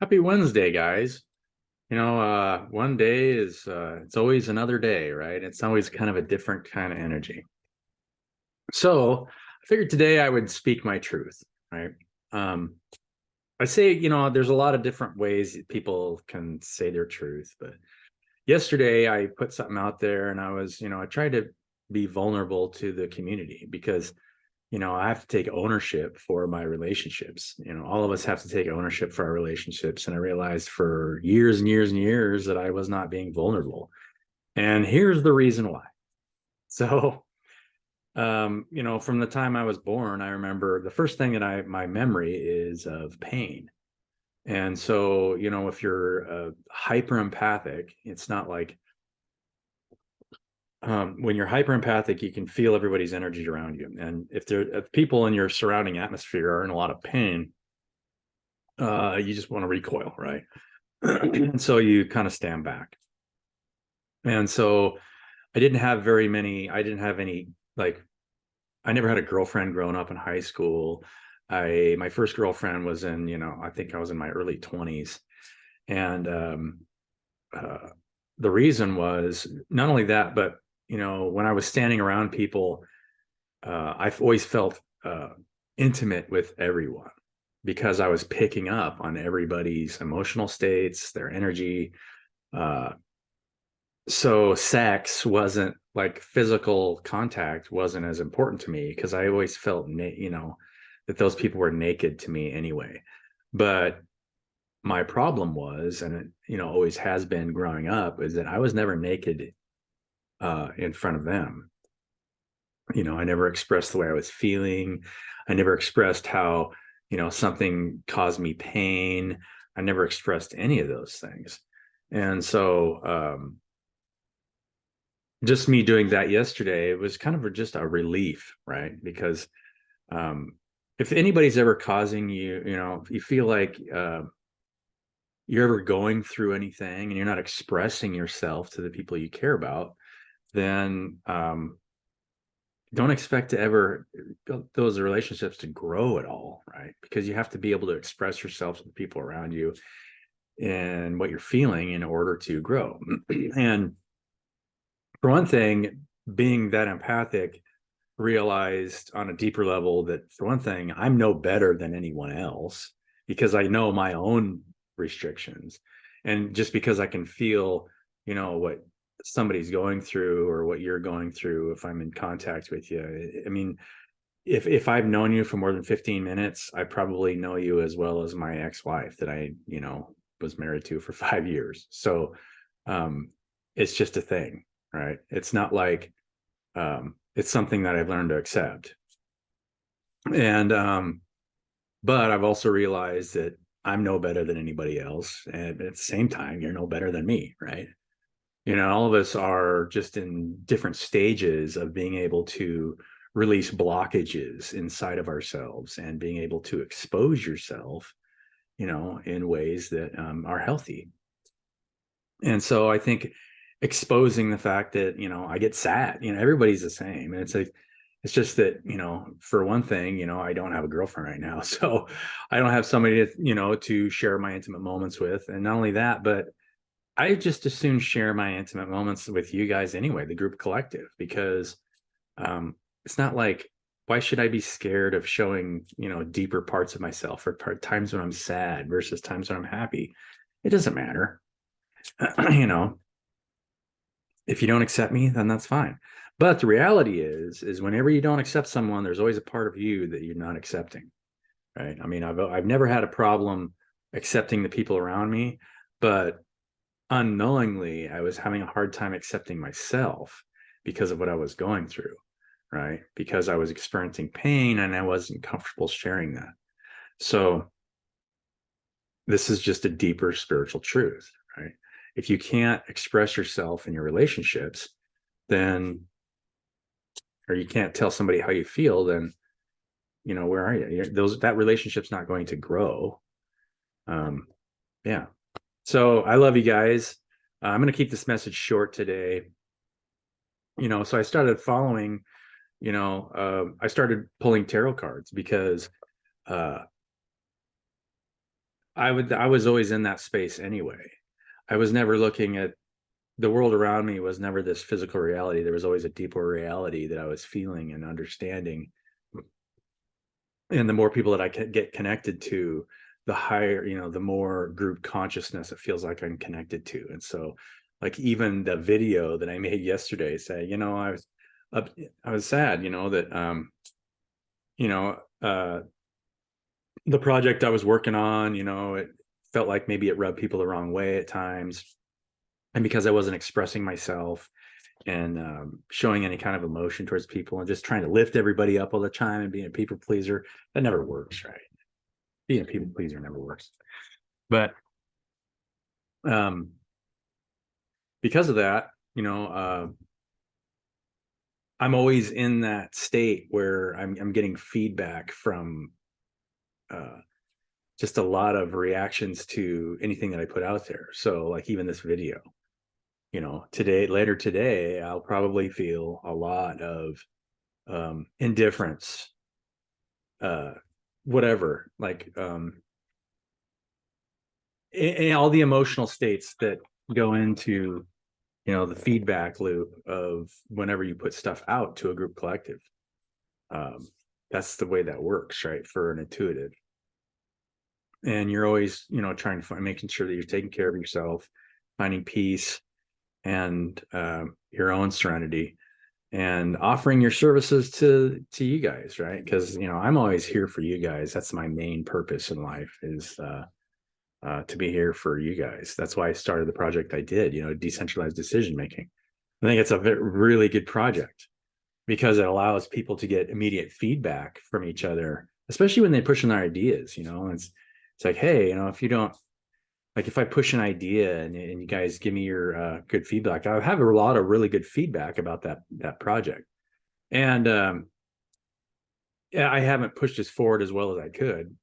Happy Wednesday, guys. One day is it's always another day, right? It's always kind of a different kind of energy. So I figured today I would speak my truth, right? Um, I say, there's a lot of different ways that people can say their truth, but yesterday I put something out there and I tried to be vulnerable to the community because I have to take ownership for my relationships. All of us have to take ownership for our relationships. And I realized for years and years and years that I was not being vulnerable. And here's the reason why. So, from the time I was born, I remember the first thing that my memory is of pain. And so, if you're hyper empathic, it's not like when you're hyper empathic, you can feel everybody's energy around you. And if people in your surrounding atmosphere are in a lot of pain, you just want to recoil, right? And so you kind of stand back. And so I didn't have any, like, I never had a girlfriend growing up in high school. My first girlfriend was I think I was in my early 20s. And uh, the reason was not only that, but, when I was standing around people, I've always felt intimate with everyone because I was picking up on everybody's emotional states, their energy. Uh, so sex wasn't like physical contact wasn't as important to me because I always felt, that those people were naked to me anyway. But my problem was, and it, always has been growing up, is that I was never naked in front of them. I never expressed the way I was feeling. I never expressed how, something caused me pain. I never expressed any of those things. And so, just me doing that yesterday, it was kind of just a relief, right? Because um, if anybody's ever causing you, if you feel like you're ever going through anything and you're not expressing yourself to the people you care about, then don't expect to ever build those relationships to grow at all, right? Because you have to be able to express yourself to the people around you and what you're feeling in order to grow. And for one thing, being that empathic, realized on a deeper level that for one thing, I'm no better than anyone else because I know my own restrictions. And just because I can feel, what somebody's going through or what you're going through if I'm in contact with you. I mean, if I've known you for more than 15 minutes, I probably know you as well as my ex-wife that I, was married to for 5 years. So um it's just a thing, right? It's not like it's something that I've learned to accept. And but I've also realized that I'm no better than anybody else. And at the same time, you're no better than me, right? All of us are just in different stages of being able to release blockages inside of ourselves and being able to expose yourself, in ways that are healthy. And so I think exposing the fact that, I get sad, everybody's the same. And it's like, it's just that, for one thing, I don't have a girlfriend right now. So I don't have somebody to, to share my intimate moments with. And not only that, but I just as soon share my intimate moments with you guys anyway, the group collective, because it's not like, why should I be scared of showing, deeper parts of myself or times when I'm sad versus times when I'm happy? It doesn't matter. you know, if you don't accept me, then that's fine. But the reality is whenever you don't accept someone, there's always a part of you that you're not accepting, right? I mean, I've never had a problem accepting the people around me, but unknowingly, I was having a hard time accepting myself because of what I was going through, right? Because I was experiencing pain and I wasn't comfortable sharing that. So this is just a deeper spiritual truth, right? If you can't express yourself in your relationships, then, or you can't tell somebody how you feel, then, where are you? That relationship's not going to grow. Um, yeah. So I love you guys. I'm going to keep this message short today. So I started following, I started pulling tarot cards because uh, I was always in that space anyway. I was never looking at the world around me, was never this physical reality. There was always a deeper reality that I was feeling and understanding. And the more people that I can get connected to, the higher, the more group consciousness it feels like I'm connected to. And so, like, even the video that I made yesterday, say, I was sad, that you know the project I was working on, it felt like maybe it rubbed people the wrong way at times, and because I wasn't expressing myself and showing any kind of emotion towards people and just trying to lift everybody up all the time and being a people pleaser, that never works, right? Being a people pleaser never works. But because of that, I'm always in that state where I'm getting feedback from just a lot of reactions to anything that I put out there. So, like, even this video, later today, I'll probably feel a lot of indifference, whatever, like, and all the emotional states that go into, the feedback loop of whenever you put stuff out to a group collective. That's the way that works, right? For an intuitive. And you're always, trying to find, making sure that you're taking care of yourself, finding peace and your own serenity, and offering your services to you guys, right? Because I'm always here for you guys. That's my main purpose in life, is to be here for you guys. That's why I started the project I did, decentralized decision making. I think it's a really good project because it allows people to get immediate feedback from each other, especially when they push in their ideas. It's like, hey, if you don't, like, if I push an idea and you guys give me your good feedback, I have a lot of really good feedback about that project. And yeah, I haven't pushed this forward as well as I could.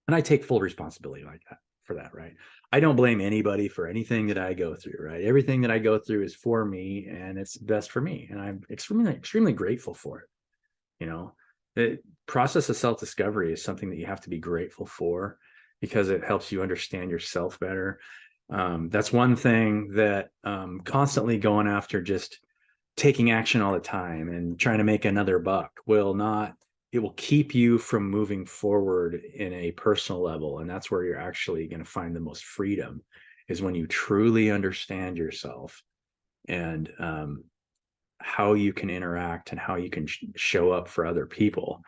And I take full responsibility like that for that, right? I don't blame anybody for anything that I go through, right? Everything that I go through is for me and it's best for me. And I'm extremely, extremely grateful for it. The process of self-discovery is something that you have to be grateful for because it helps you understand yourself better. That's one thing that constantly going after just taking action all the time and trying to make another buck it will keep you from moving forward in a personal level. And that's where you're actually going to find the most freedom, is when you truly understand yourself and how you can interact and how you can show up for other people.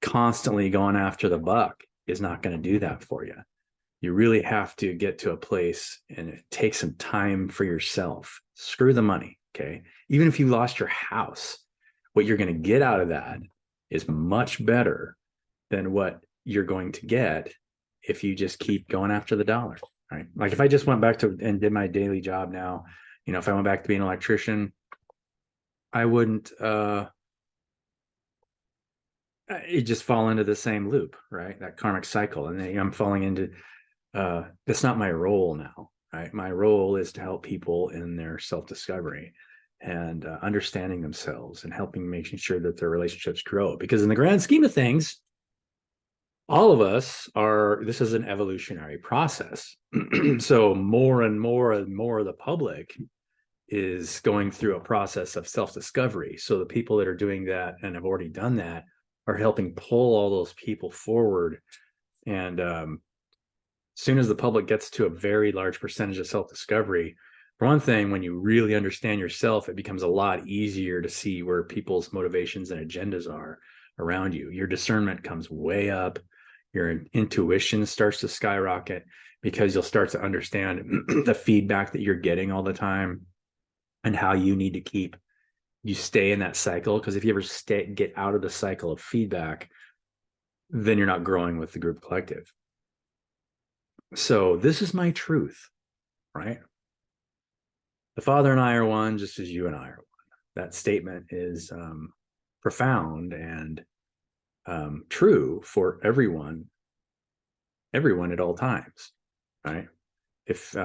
Constantly going after the buck is not going to do that for you. You really have to get to a place and take some time for yourself. Screw the money. Okay. Even if you lost your house, what you're going to get out of that is much better than what you're going to get if you just keep going after the dollar, right? Like, if I just went back to and did my daily job now, if I went back to being an electrician, I wouldn't it just fall into the same loop, right? That karmic cycle. And then I'm falling into that's not my role now, right? My role is to help people in their self-discovery and understanding themselves and making sure that their relationships grow. Because in the grand scheme of things, all of us this is an evolutionary process. So more and more and more of the public is going through a process of self-discovery. So the people that are doing that and have already done that are helping pull all those people forward. And as soon as the public gets to a very large percentage of self-discovery, for one thing, when you really understand yourself, it becomes a lot easier to see where people's motivations and agendas are around you. Your discernment comes way up. Your intuition starts to skyrocket because you'll start to understand the feedback that you're getting all the time and how you need to you stay in that cycle. Because if you ever get out of the cycle of feedback, then you're not growing with the group collective. So this is my truth, right? The Father and I are one, just as you and I are one. That statement is profound and true for everyone at all times, right? If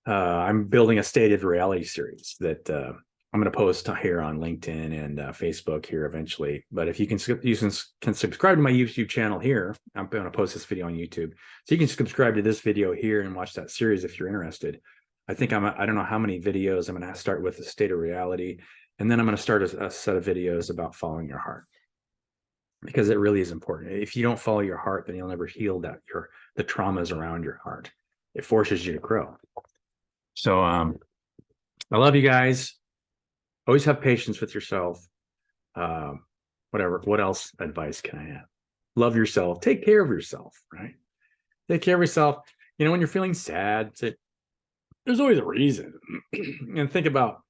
I'm building a stated reality series that I'm going to post here on LinkedIn and Facebook here eventually. But if you can subscribe to my YouTube channel here, I'm going to post this video on YouTube. So you can subscribe to this video here and watch that series if you're interested. I think I don't know how many videos. I'm going to start with the state of reality. And then I'm going to start a set of videos about following your heart, because it really is important. If you don't follow your heart, then you'll never heal the traumas around your heart. It forces you to grow. So I love you guys. Always have patience with yourself. What else advice can I have? Love yourself. Take care of yourself, right? Take care of yourself. When you're feeling sad, there's always a reason. And think about,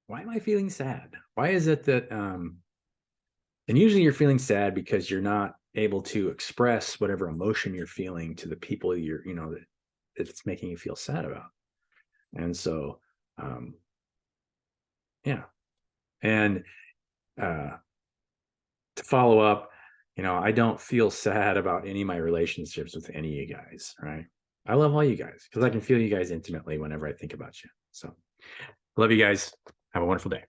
why am I feeling sad? Why is it that, and usually you're feeling sad because you're not able to express whatever emotion you're feeling to the people that it's making you feel sad about. And so, yeah. And to follow up, I don't feel sad about any of my relationships with any of you guys, right? I love all you guys because I can feel you guys intimately whenever I think about you. So love you guys. Have a wonderful day.